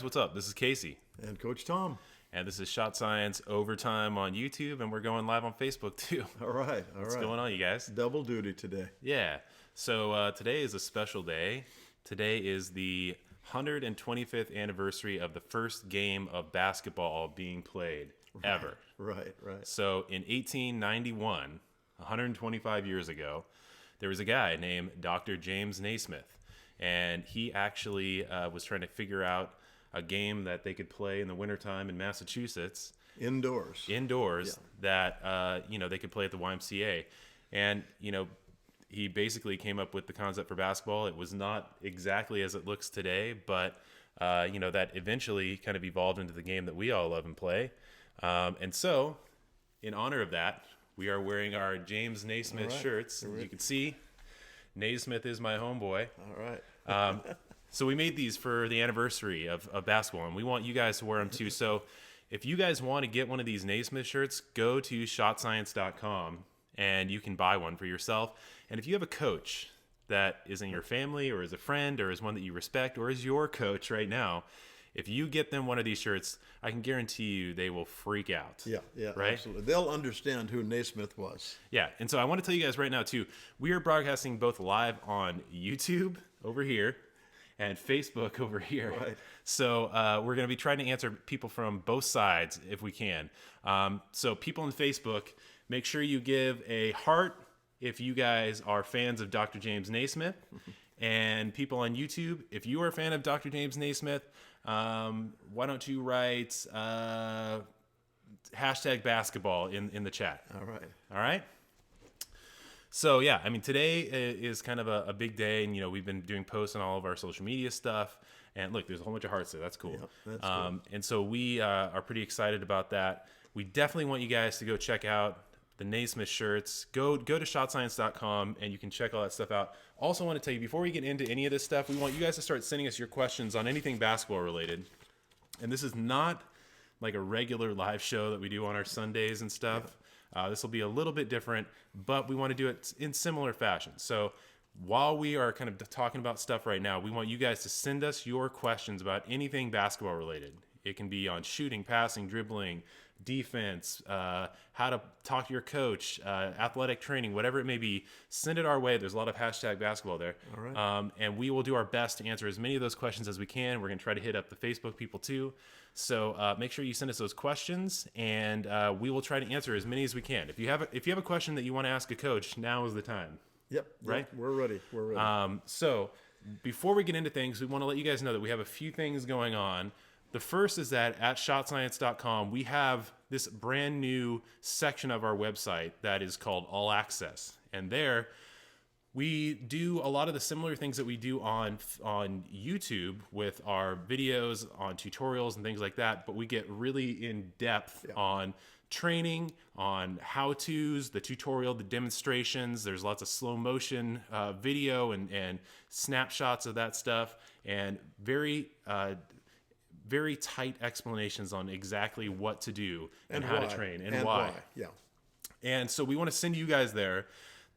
What's up? This is Casey, And Coach Tom. and this is Shot Science Overtime on YouTube, and we're going live on Facebook too. All right. What's going on, you guys? Double duty today. Yeah. So today is a special day. Today is the 125th anniversary of the first game of basketball being played ever. Right. So in 1891, 125 years ago, there was a guy named Dr. James Naismith, and he actually was trying to figure out a game that they could play in the wintertime in Massachusetts. Indoors. That, they could play at the YMCA. And, he basically came up with the concept for basketball. It was not exactly as it looks today, but, that eventually kind of evolved into the game that we all love and play. And so, in honor of that, we are wearing our James Naismith shirts. As you can see, Naismith is my homeboy. All right. So we made these for the anniversary of basketball, and we want you guys to wear them too. So if you guys want to get one of these Naismith shirts, go to shotscience.com, and you can buy one for yourself. And if you have a coach that is in your family or is a friend or is one that you respect or is your coach right now, if you get them one of these shirts, I can guarantee you they will freak out. Yeah, right? Absolutely. They'll understand who Naismith was. Yeah, and so I want to tell you guys right now too, we are broadcasting both live on YouTube over here and Facebook over here. Right. So we're going to be trying to answer people from both sides if we can. So people on Facebook, make sure you give a heart if you guys are fans of Dr. James Naismith. And people on YouTube, if you are a fan of Dr. James Naismith, why don't you write hashtag basketball in the chat. All right? So, yeah, I mean, today is kind of a big day, and, we've been doing posts on all of our social media stuff. And, look, there's a whole bunch of hearts there. That's cool. Yep, that's cool. And so we are pretty excited about that. We definitely want you guys to go check out the Naismith shirts. Go to shotscience.com, and you can check all that stuff out. Also want to tell you, before we get into any of this stuff, we want you guys to start sending us your questions on anything basketball related. And this is not like a regular live show that we do on our Sundays and stuff. This will be a little bit different, but we want to do it in similar fashion. So while we are kind of talking about stuff right now, we want you guys to send us your questions about anything basketball related. It can be on shooting, passing, dribbling, defense, how to talk to your coach, athletic training, whatever it may be. Send it our way. There's a lot of hashtag basketball there. All right. And we will do our best to answer as many of those questions as we can. We're going to try to hit up the Facebook people too. So make sure you send us those questions, and we will try to answer as many as we can. If you have a question that you want to ask a coach, now is the time. Yep. Right? We're ready. So before we get into things, we want to let you guys know that we have a few things going on. The first is that at shotscience.com, we have this brand new section of our website that is called All Access. And there, we do a lot of the similar things that we do on YouTube with our videos, on tutorials and things like that, but we get really in depth on training, on how-tos, the tutorial, the demonstrations. There's lots of slow motion video and snapshots of that stuff, and very tight explanations on exactly what to do and how to train and why. Yeah. And so we want to send you guys there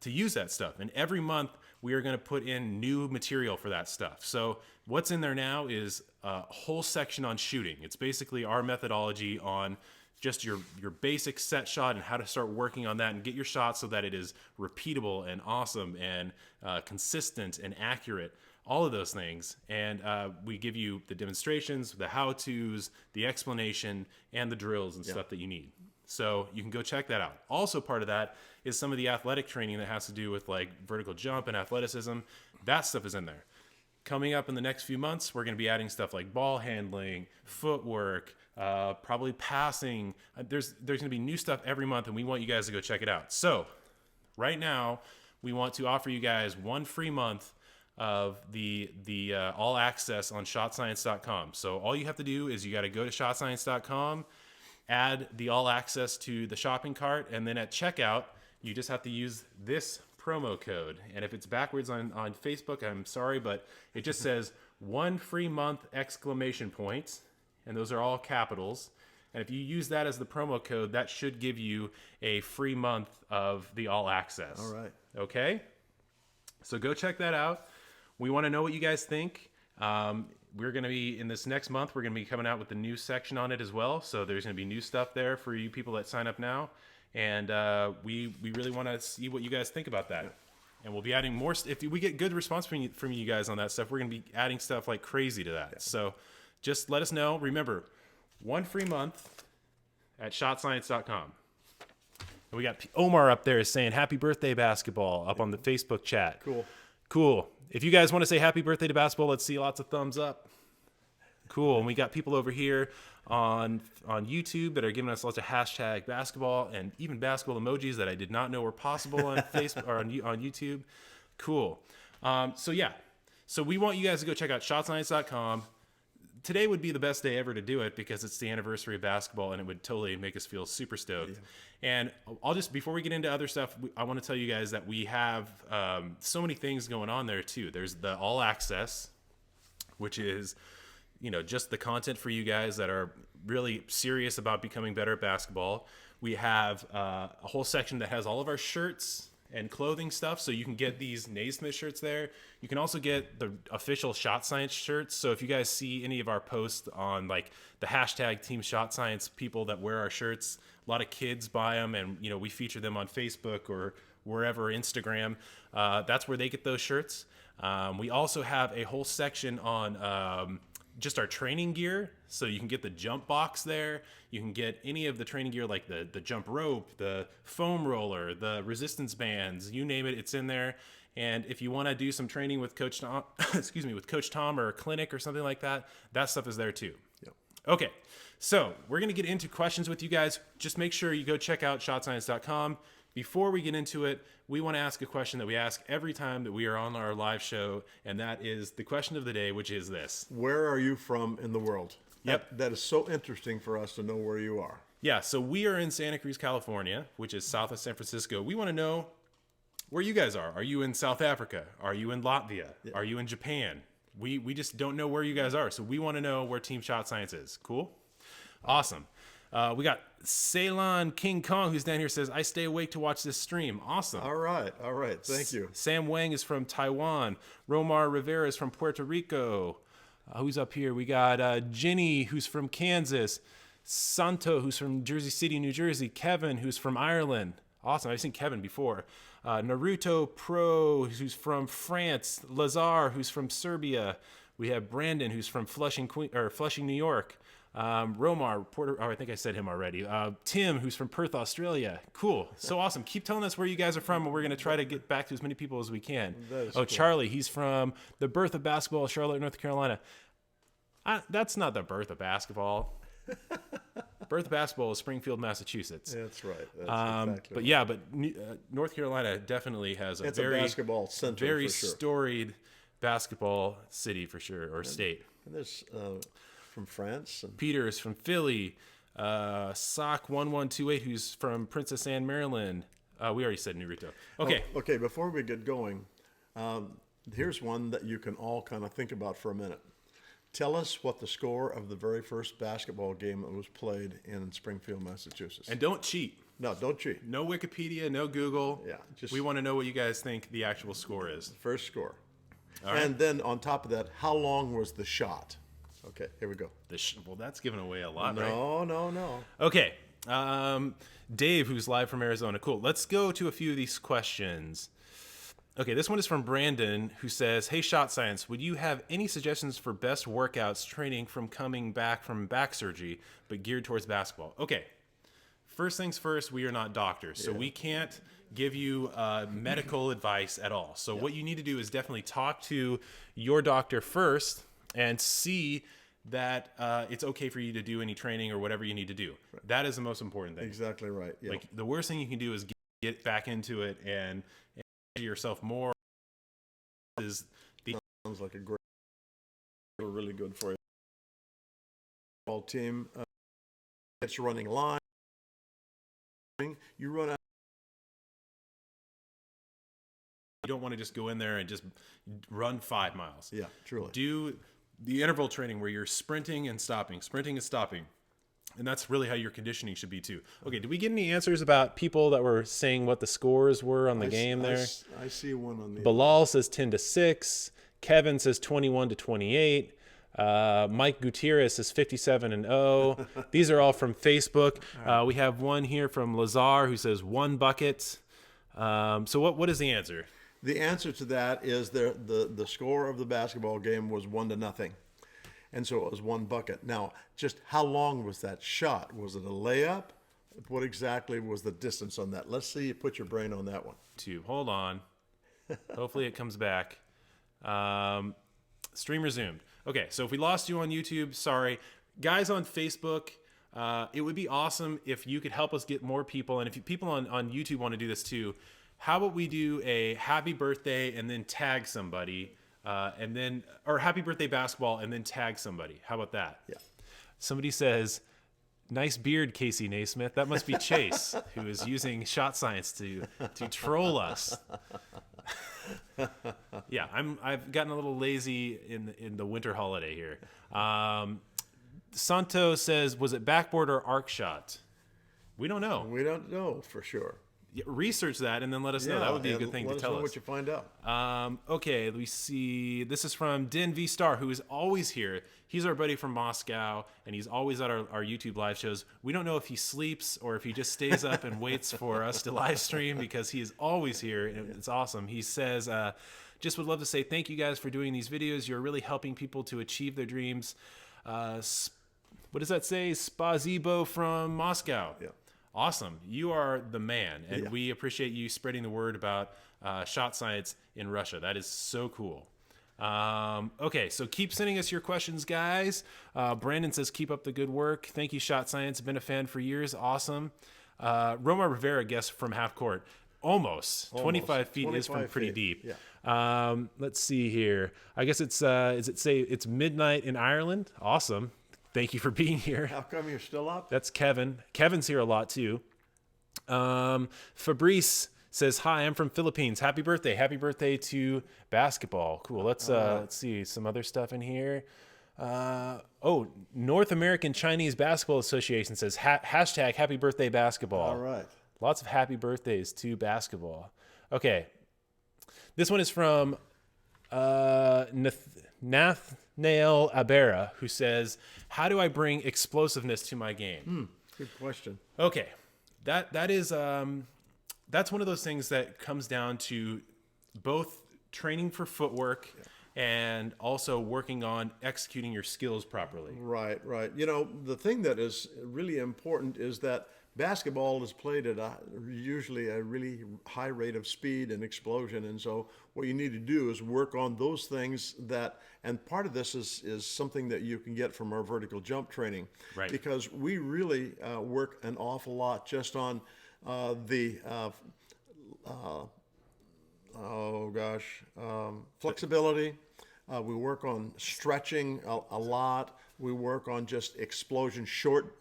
to use that stuff. And every month we are going to put in new material for that stuff. So what's in there now is a whole section on shooting. It's basically our methodology on just your basic set shot and how to start working on that and get your shot so that it is repeatable and awesome and consistent and accurate. All of those things, and we give you the demonstrations, the how-tos, the explanation, and the drills and stuff that you need. So you can go check that out. Also part of that is some of the athletic training that has to do with like vertical jump and athleticism. That stuff is in there. Coming up in the next few months, we're going to be adding stuff like ball handling, footwork, probably passing. There's going to be new stuff every month, and we want you guys to go check it out. So right now, we want to offer you guys one free month of the all access on shotscience.com. So all you have to do is you got to go to shotscience.com, add the all access to the shopping cart, and then at checkout you just have to use this promo code. And if it's backwards on Facebook, I'm sorry, but it just says 1 free month ! And those are all capitals. And if you use that as the promo code, that should give you a free month of the all access. All right. Okay? So go check that out. We want to know what you guys think. We're going to be in this next month. We're going to be coming out with the new section on it as well. So there's going to be new stuff there for you people that sign up now, and we really want to see what you guys think about that. And we'll be adding more. If we get good response from you guys on that stuff, we're going to be adding stuff like crazy to that. So just let us know. Remember, 1 free month at shotscience.com. And we got Omar up there saying happy birthday basketball up on the Facebook chat. Cool. If you guys want to say happy birthday to basketball, let's see lots of thumbs up. Cool. And we got people over here on YouTube that are giving us lots of hashtag basketball and even basketball emojis that I did not know were possible on Facebook or on YouTube. Cool. So we want you guys to go check out shotscience.com. Today would be the best day ever to do it because it's the anniversary of basketball and it would totally make us feel super stoked. Yeah. And before we get into other stuff, I want to tell you guys that we have so many things going on there too. There's the All Access, which is, just the content for you guys that are really serious about becoming better at basketball. We have a whole section that has all of our shirts and clothing stuff, so you can get these Naismith shirts there. You can also get the official Shot Science shirts. So if you guys see any of our posts on like the hashtag Team Shot Science people that wear our shirts, a lot of kids buy them, and we feature them on Facebook or wherever, Instagram. That's where they get those shirts. We also have a whole section on just our training gear, so you can get the jump box there. You can get any of the training gear like the jump rope, the foam roller, the resistance bands, you name it, it's in there. And if you want to do some training with Coach Tom, with Coach Tom or a clinic or something like that, that stuff is there too. Yep. Okay, so we're going to get into questions with you guys. Just make sure you go check out shotscience.com. Before we get into it, we want to ask a question that we ask every time that we are on our live show, and that is the question of the day, which is this. Where are you from in the world? Yep. That is so interesting for us to know where you are. Yeah, so we are in Santa Cruz, California, which is south of San Francisco. We want to know where you guys are. Are you in South Africa? Are you in Latvia? Yeah. Are you in Japan? We just don't know where you guys are, so we want to know where Team Shot Science is. Cool? Awesome. We got Ceylon King Kong, who's down here, says, I stay awake to watch this stream. Awesome. All right. Thank you. Sam Wang is from Taiwan. Romar Rivera is from Puerto Rico. Who's up here? We got Ginny, who's from Kansas. Santo, who's from Jersey City, New Jersey. Kevin, who's from Ireland. Awesome. I've seen Kevin before. Naruto Pro, who's from France. Lazar, who's from Serbia. We have Brandon, who's from Flushing, New York. Romar, I think I said him already. Tim, who's from Perth, Australia. Cool. So awesome. Keep telling us where you guys are from, and we're going to try to get back to as many people as we can. Cool. Charlie, he's from the birth of basketball, Charlotte, North Carolina. That's not the birth of basketball. Birth of basketball is Springfield, Massachusetts. That's right. That's exactly but North Carolina definitely has a basketball center, very for sure. Storied basketball city for sure, or state. And there's from France. And Peter is from Philly. Sock1128, who's from Princess Anne, Maryland. We already said Naruto. Okay. Okay, before we get going, here's one that you can all kind of think about for a minute. Tell us what the score of the very first basketball game that was played in Springfield, Massachusetts. And don't cheat. No, don't cheat. No Wikipedia, no Google. Yeah. We want to know what you guys think the actual score is. First score. All right. And then on top of that, how long was the shot? Okay, here we go. Well, that's giving away a lot, right? No. Okay. Dave, who's live from Arizona. Cool. Let's go to a few of these questions. Okay, this one is from Brandon, who says, hey, Shot Science, would you have any suggestions for best workouts training from coming back from back surgery, but geared towards basketball? Okay, first things first, we are not doctors, so we can't give you medical advice at all. So what you need to do is definitely talk to your doctor first and see that it's okay for you to do any training or whatever you need to do. Right. That is the most important thing. Exactly right. Yeah. Like the worst thing you can do is get back into it and yourself more. Sounds like a great, really good for you. All team. It's running line. You run out. You don't want to just go in there and just run 5 miles. Yeah, truly. Do the interval training where you're sprinting and stopping. And that's really how your conditioning should be too. Okay, did we get any answers about people that were saying what the scores were on the game there? I see one on the... Bilal says 10-6. Kevin says 21-28. Mike Gutierrez says 57-0. These are all from Facebook. We have one here from Lazar who says 1 bucket. So what is the answer? The answer to that is the score of the basketball game was 1-0. And so it was 1 bucket. Now, just how long was that shot? Was it a layup? What exactly was the distance on that? Let's see you put your brain on that one. 2. Hold on. Hopefully it comes back. Stream resumed. Okay, so if we lost you on YouTube, sorry. Guys on Facebook, it would be awesome if you could help us get more people. And if people on YouTube want to do this too, how about we do a happy birthday and then tag somebody, or happy birthday basketball and then tag somebody. How about that? Yeah. Somebody says, nice beard, Casey Naismith. That must be Chase, who is using Shot Science to troll us. Yeah, I've gotten a little lazy in the winter holiday here. Santo says, was it backboard or arc shot? We don't know. We don't know for sure. Yeah, research that and then let us know. That would be a good thing to tell us. Let us know what you find out. Okay, let me see. This is from Din V Star, who is always here. He's our buddy from Moscow, and he's always at our YouTube live shows. We don't know if he sleeps or if he just stays up and waits for us to live stream because he is always here, and it's awesome. He says, just would love to say thank you guys for doing these videos. You're really helping people to achieve their dreams. What does that say? Spasibo from Moscow. Yeah. Awesome. You are the man, and we appreciate you spreading the word about Shot Science in Russia. That is so cool. Okay, so keep sending us your questions, guys. Brandon says, keep up the good work. Thank you, Shot Science. Been a fan for years. Awesome. Roma Rivera, guess from half court. Almost. 25 feet is from pretty deep. Yeah. Let's see here. I guess it's, it's midnight in Ireland? Awesome. Thank you for being here. How come you're still up? That's Kevin. Kevin's here a lot too. Fabrice says, hi, I'm from Philippines. Happy birthday. Happy birthday to basketball. Cool. Let's see some other stuff in here. North American Chinese Basketball Association says, hashtag happy birthday basketball. All right. Lots of happy birthdays to basketball. Okay. This one is from Nathanael Abera, who says, how do I bring explosiveness to my game? Good question. Okay. That is that's one of those things that comes down to both training for footwork and also working on executing your skills properly. Right. You know, the thing that is really important is that basketball is played at usually a really high rate of speed and explosion. And so what you need to do is work on those things and part of this is something that you can get from our vertical jump training. Right. Because we really work an awful lot just on flexibility. We work on stretching a lot. We work on just explosion, short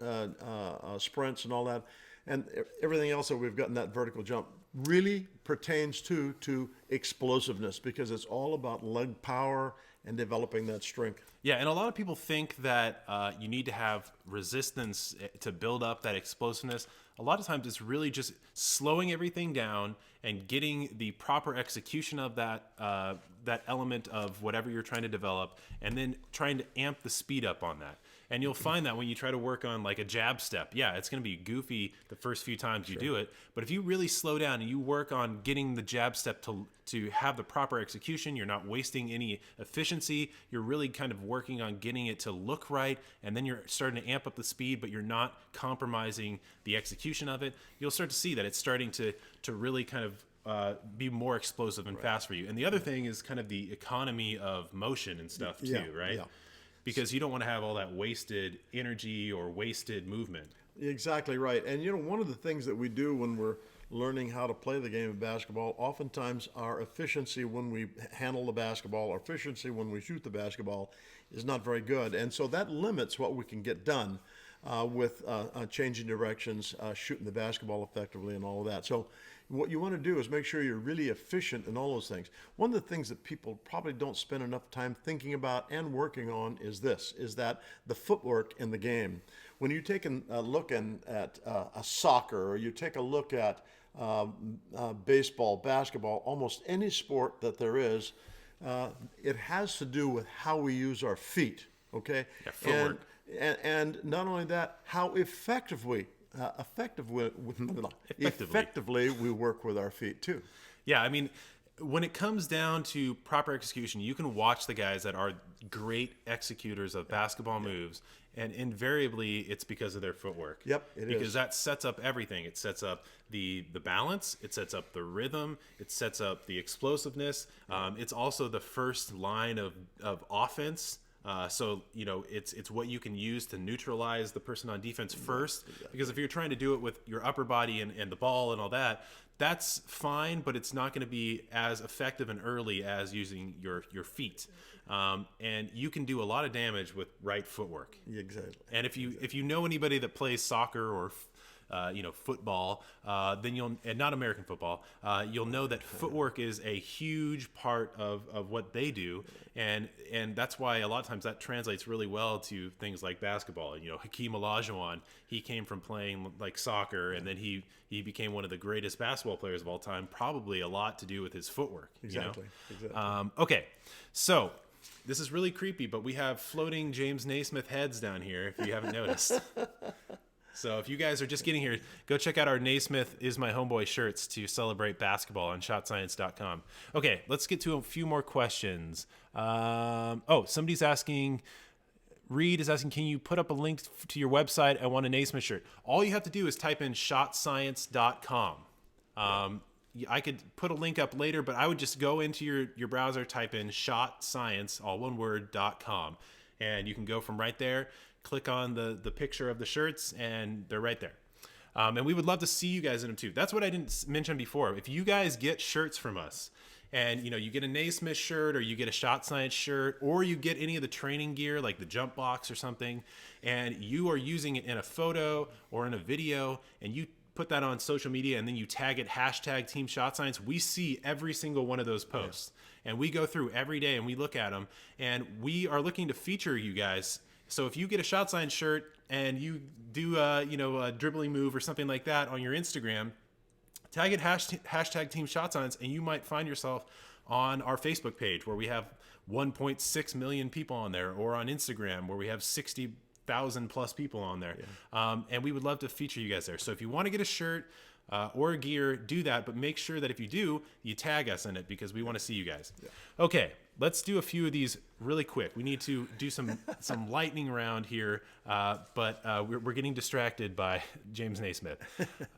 sprints and all that. And everything else that we've got in that vertical jump really pertains to explosiveness because it's all about leg power and developing that strength. Yeah, and a lot of people think that you need to have resistance to build up that explosiveness. A lot of times it's really just slowing everything down and getting the proper execution of that element of whatever you're trying to develop, and then trying to amp the speed up on that. And you'll find that when you try to work on like a jab step, yeah, it's going to be goofy the first few times you do it. But if you really slow down and you work on getting the jab step to have the proper execution, you're not wasting any efficiency. You're really kind of working on getting it to look right, and then you're starting to amp up the speed, but you're not compromising the execution of it. You'll start to see that it's starting to really kind of be more explosive and fast for you. And the other thing is kind of the economy of motion and stuff too, right? Yeah. Because you don't want to have all that wasted energy or wasted movement. Exactly right. And you know, one of the things that we do when we're learning how to play the game of basketball, oftentimes our efficiency when we handle the basketball, our efficiency when we shoot the basketball is not very good. And so that limits what we can get done with changing directions, shooting the basketball effectively and all of that. So what you want to do is make sure you're really efficient in all those things. One of the things that people probably don't spend enough time thinking about and working on is that the footwork in the game. When you take a look at a soccer, or you take a look at baseball, basketball, almost any sport that there is, It has to do with how we use our feet. Okay. Yeah, footwork. And not only that, how effectively we work with our feet too. Yeah, I mean, when it comes down to proper execution, you can watch the guys that are great executors of basketball moves, and invariably it's because of their footwork. Yep, it because is. that sets up everything. It sets up the balance, it sets up the rhythm, it sets up the explosiveness. It's also the first line of offense. So it's what you can use to neutralize the person on defense first. Exactly. Because if you're trying to do it with your upper body and the ball and all that, that's fine, but it's not going to be as effective and early as using your feet. And you can do a lot of damage with right footwork. Exactly. And if you know anybody that plays soccer or football, then and not American football, you'll know that footwork is a huge part of what they do, and that's why a lot of times that translates really well to things like basketball. Hakeem Olajuwon, he came from playing like soccer, and then he became one of the greatest basketball players of all time. Probably a lot to do with his footwork. Exactly. Okay, so. This is really creepy, but we have floating James Naismith heads down here, if you haven't noticed. So if you guys are just getting here, go check out our Naismith Is My Homeboy shirts to celebrate basketball on shotscience.com. Okay, let's get to a few more questions. Somebody's asking, Reed is asking, can you put up a link to your website? I want a Naismith shirt. All you have to do is type in shotscience.com. I could put a link up later, but I would just go into your browser, type in shotscience, all one word, .com, and you can go from right there, click on the picture of the shirts, and they're right there. And we would love to see you guys in them too. That's what I didn't mention before. If you guys get shirts from us, and you get a Naismith shirt, or you get a Shot Science shirt, or you get any of the training gear like the jump box or something, and you are using it in a photo or in a video, and you put that on social media, and then you tag it #Team Shot Science, we see every single one of those posts. Yeah. And we go through every day and we look at them, and we are looking to feature you guys. So if you get a Shot Science shirt and you do a dribbling move or something like that on your Instagram, tag it #Team Shot Science, and you might find yourself on our Facebook page where we have 1.6 million people on there, or on Instagram where we have 60,000 plus people on there. Yeah. And we would love to feature you guys there. So if you want to get a shirt or gear, do that, but make sure that if you do, you tag us in it, because we want to see you guys. Yeah. Okay, let's do a few of these really quick. We need to do some lightning round here, but we're getting distracted by James Naismith.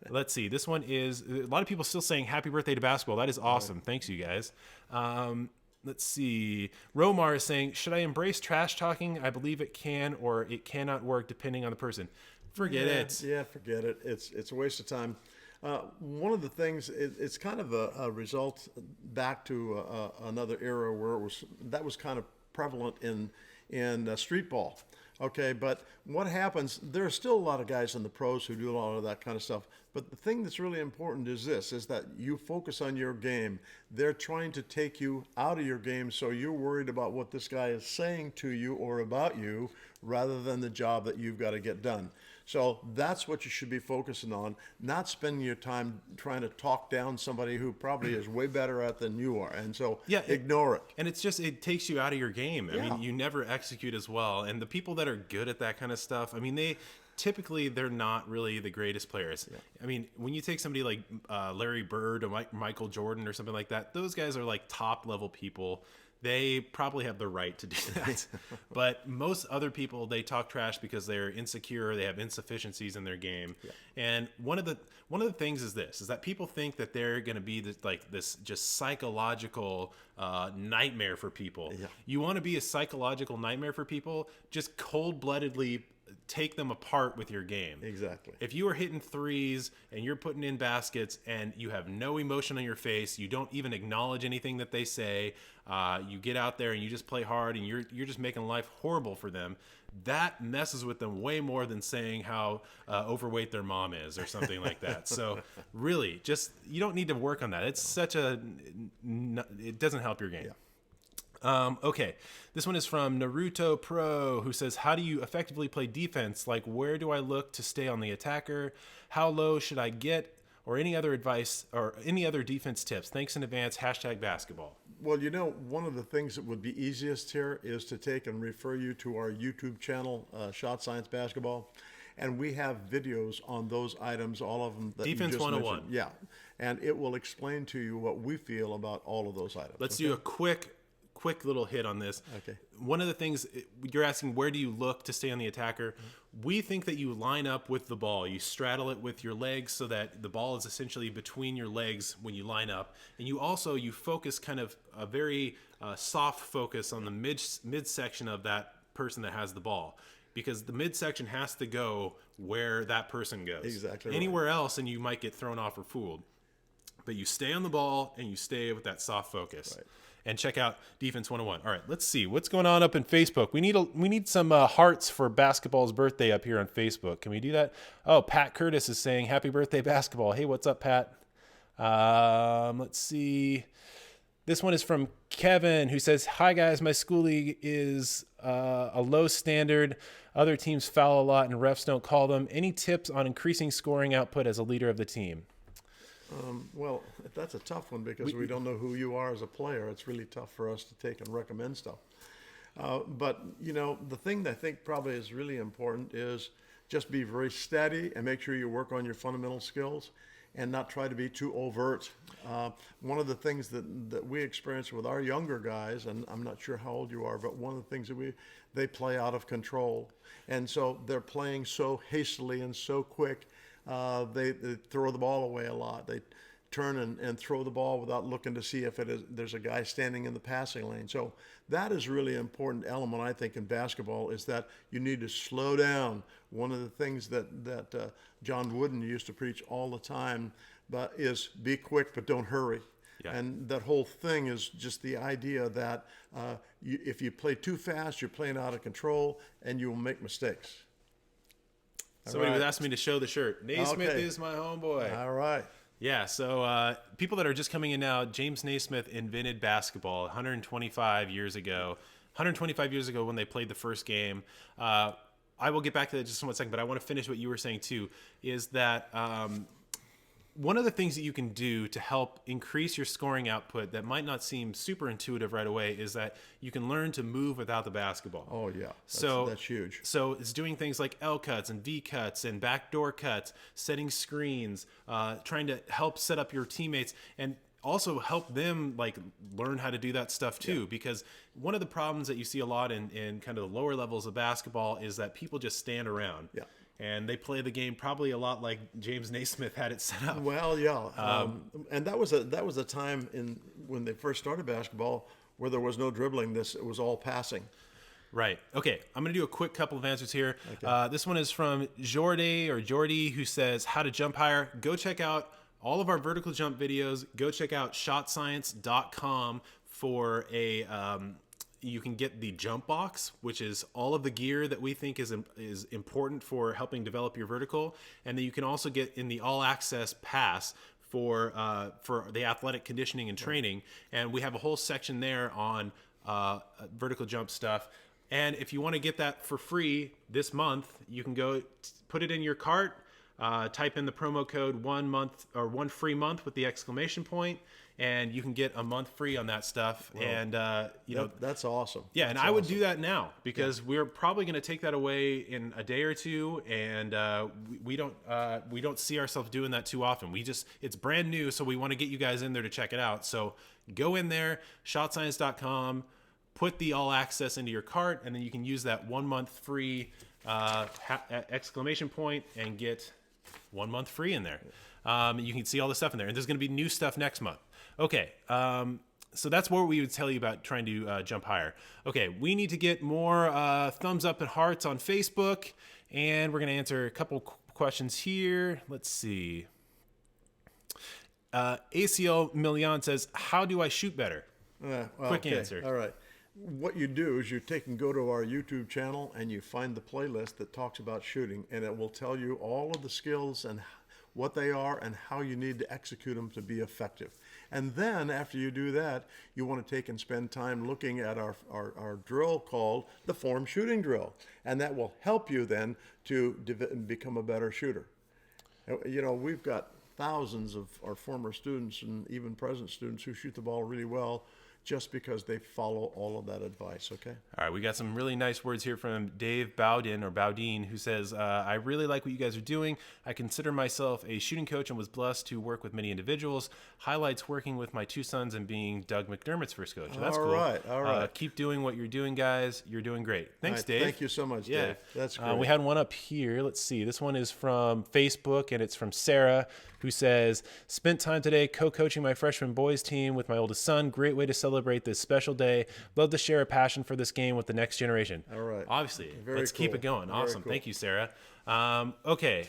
Let's see. This one is, a lot of people still saying happy birthday to basketball. That is awesome. Right. Thanks, you guys. Let's see. Romar is saying, should I embrace trash talking? I believe it can or it cannot work depending on the person. Forget it. Yeah, forget it. It's a waste of time. One of the things, it's kind of a result back to another era where that was kind of prevalent in street ball. Okay, but what happens, there are still a lot of guys in the pros who do a lot of that kind of stuff. But the thing that's really important is that you focus on your game. They're trying to take you out of your game, so you're worried about what this guy is saying to you or about you rather than the job that you've got to get done. So that's what you should be focusing on, not spending your time trying to talk down somebody who probably is way better at than you are. And so ignore it. And it takes you out of your game. I mean, you never execute as well. And the people that are good at that kind of stuff, I mean, they're not really the greatest players. Yeah. I mean, when you take somebody like Larry Bird or Michael Jordan or something like that, those guys are like top level people. They probably have the right to do that. But most other people, they talk trash because they're insecure, they have insufficiencies in their game. Yeah. And one of the things is that people think that they're going to be this just psychological nightmare for people. Yeah. You want to be a psychological nightmare for people, just cold-bloodedly take them apart with your game. Exactly. If you are hitting threes and you're putting in baskets and you have no emotion on your face, you don't even acknowledge anything that they say, you get out there and you just play hard and you're just making life horrible for them, that messes with them way more than saying how overweight their mom is or something like that. So really, you don't need to work on that. It's it doesn't help your game. Yeah. Okay, this one is from Naruto Pro, who says, how do you effectively play defense? Like, where do I look to stay on the attacker? How low should I get? Or any other advice or any other defense tips? Thanks in advance, #basketball. Well, one of the things that would be easiest here is to take and refer you to our YouTube channel, Shot Science Basketball. And we have videos on those items, all of them that Defense you just 101. mentioned. Yeah. And it will explain to you what we feel about all of those items. Let's do a quick little hit on this. Okay. One of the things you're asking, where do you look to stay on the attacker? We think that you line up with the ball. You straddle it with your legs so that the ball is essentially between your legs when you line up. And you focus kind of a very soft focus on the midsection of that person that has the ball. Because the midsection has to go where that person goes. Exactly right. Anywhere else, and you might get thrown off or fooled. But you stay on the ball, and you stay with that soft focus. Right. And check out Defense 101. All right, let's see. What's going on up in Facebook? We need some hearts for basketball's birthday up here on Facebook. Can we do that? Oh, Pat Curtis is saying, happy birthday, basketball. Hey, what's up, Pat? Let's see. This one is from Kevin, who says, hi, guys. My school league is a low standard. Other teams foul a lot, and refs don't call them. Any tips on increasing scoring output as a leader of the team? Well, that's a tough one because we don't know who you are as a player. It's really tough for us to take and recommend stuff. But, the thing that I think probably is really important is just be very steady and make sure you work on your fundamental skills and not try to be too overt. One of the things that we experience with our younger guys, and I'm not sure how old you are, but one of the things that they play out of control. And so they're playing so hastily and so quick. They throw the ball away a lot. They turn and throw the ball without looking to see if there's a guy standing in the passing lane. So that is really an important element, I think, in basketball, is that you need to slow down. One of the things that John Wooden used to preach all the time is be quick but don't hurry. Yeah. And that whole thing is just the idea that if you play too fast, you're playing out of control and you will make mistakes. Somebody was asking me to show the shirt. Naismith is my homeboy. All right. Yeah, so people that are just coming in now, James Naismith invented basketball 125 years ago. 125 years ago when they played the first game. I will get back to that just in 1 second, but I want to finish what you were saying too, is that one of the things that you can do to help increase your scoring output that might not seem super intuitive right away is that you can learn to move without the basketball. Oh, yeah. That's huge. So it's doing things like L cuts and V cuts and backdoor cuts, setting screens, trying to help set up your teammates and also help them learn how to do that stuff too. Yeah. Because one of the problems that you see a lot in kind of the lower levels of basketball is that people just stand around. Yeah. And they play the game probably a lot like James Naismith had it set up. Well, yeah, and that was a time when they first started basketball where there was no dribbling. It was all passing. Right. Okay. I'm going to do a quick couple of answers here. Okay. This one is from Jordy, who says, how to jump higher. Go check out all of our vertical jump videos. Go check out shotscience.com for you can get the jump box, which is all of the gear that we think is important for helping develop your vertical. And then you can also get in the all access pass for the athletic conditioning and training. And we have a whole section there on vertical jump stuff. And if you want to get that for free this month, you can go put it in your cart, type in the promo code 1 month or 1 free month with the exclamation point. And you can get a month free on that stuff. Well, and, that's awesome. Yeah. And I would do that now because we're probably going to take that away in a day or two. And we don't see ourselves doing that too often. It's brand new. So we want to get you guys in there to check it out. So go in there, shotscience.com, put the all access into your cart, and then you can use that 1 month free exclamation point and get 1 month free in there. You can see all the stuff in there. And there's going to be new stuff next month. Okay, so that's what we would tell you about trying to jump higher. Okay, we need to get more thumbs up and hearts on Facebook, and we're going to answer a couple questions here. Let's see. ACL Million says, how do I shoot better? Quick answer. All right. What you do is you go to our YouTube channel and you find the playlist that talks about shooting, and it will tell you all of the skills and what they are and how you need to execute them to be effective. And then after you do that, you want to take and spend time looking at our drill called the form shooting drill. And that will help you then to become a better shooter. We've got thousands of our former students and even present students who shoot the ball really well just because they follow all of that advice, okay? All right, we got some really nice words here from Dave Bowdin, who says, I really like what you guys are doing. I consider myself a shooting coach and was blessed to work with many individuals. Highlights working with my two sons and being Doug McDermott's first coach. That's cool. All right. Keep doing what you're doing, guys. You're doing great. Thanks, Dave. Thank you so much, Dave. That's great. We had one up here. Let's see. This one is from Facebook, and it's from Sarah, who says, spent time today co-coaching my freshman boys team with my oldest son. Great way to celebrate this special day. Love to share a passion for this game with the next generation. All right. Obviously. Very Let's keep it going. Very Awesome. cool. Thank you, Sarah. Okay.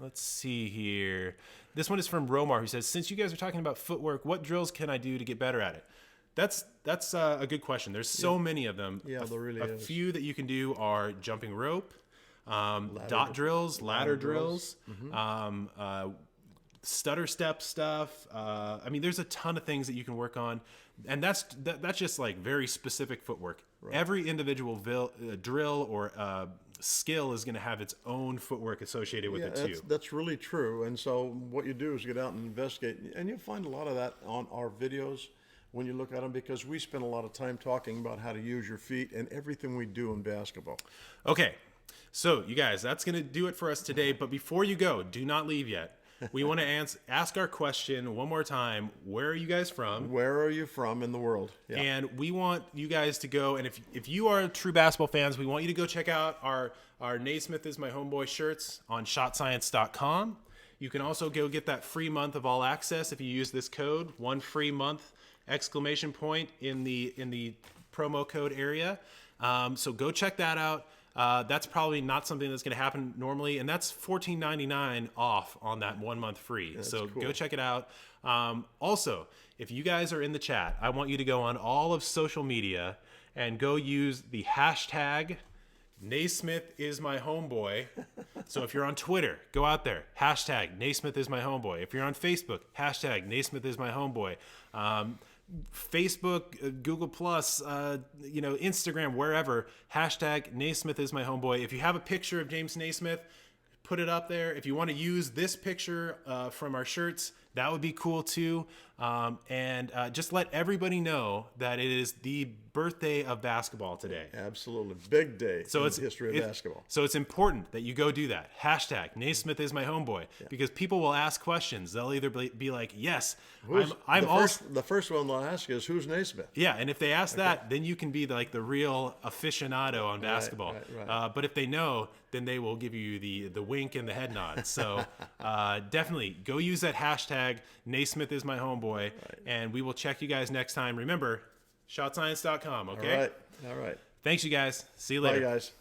Let's see here. This one is from Romar, who says, since you guys are talking about footwork, what drills can I do to get better at it? That's a good question. There's so many of them. Yeah, there really is. A few that you can do are jumping rope, dot drills, ladder drills, stutter step stuff. I mean, there's a ton of things that you can work on, and that's just like very specific footwork. Right. Every individual drill or skill is going to have its own footwork associated with it too. That's really true. And so what you do is get out and investigate, and you'll find a lot of that on our videos when you look at them, because we spend a lot of time talking about how to use your feet and everything we do in basketball. Okay, so you guys, that's going to do it for us today. But before you go, do not leave yet. We want to ask our question one more time. Where are you guys from? Where are you from in the world? Yeah. And we want you guys to go, and if you are true basketball fans, we want you to go check out our Naismith is my homeboy shirts on shotscience.com. You can also go get that free month of all access if you use this code, 1 free month, ! In the promo code area. So go check that out. That's probably not something that's going to happen normally, and that's $14.99 off on that 1 month free. So cool. Go check it out. Also, if you guys are in the chat, I want you to go on all of social media and go use the hashtag Naismith is my homeboy. So if you're on Twitter, go out there, hashtag Naismith is my homeboy. If you're on Facebook, hashtag Naismith is my homeboy. Facebook, Google Plus, Instagram, wherever, hashtag Naismith is my homeboy. If you have a picture of James Naismith, put it up there. If you want to use this picture from our shirts, that would be cool too. And just let everybody know that it is the birthday of basketball today. Absolutely. Big day in the history of basketball. So it's important that you go do that. Hashtag Naismith is my homeboy. Because people will ask questions. They'll either be like, yes, the first one they'll ask is, who's Naismith? Yeah, and if they ask that, then you can be like the real aficionado on basketball. Right. But if they know, then they will give you the wink and the head nod. So definitely go use that hashtag Naismith is my homeboy, and we will check you guys next time. Remember, shotscience.com, okay? All right. Thanks, you guys. See you later. Bye, guys.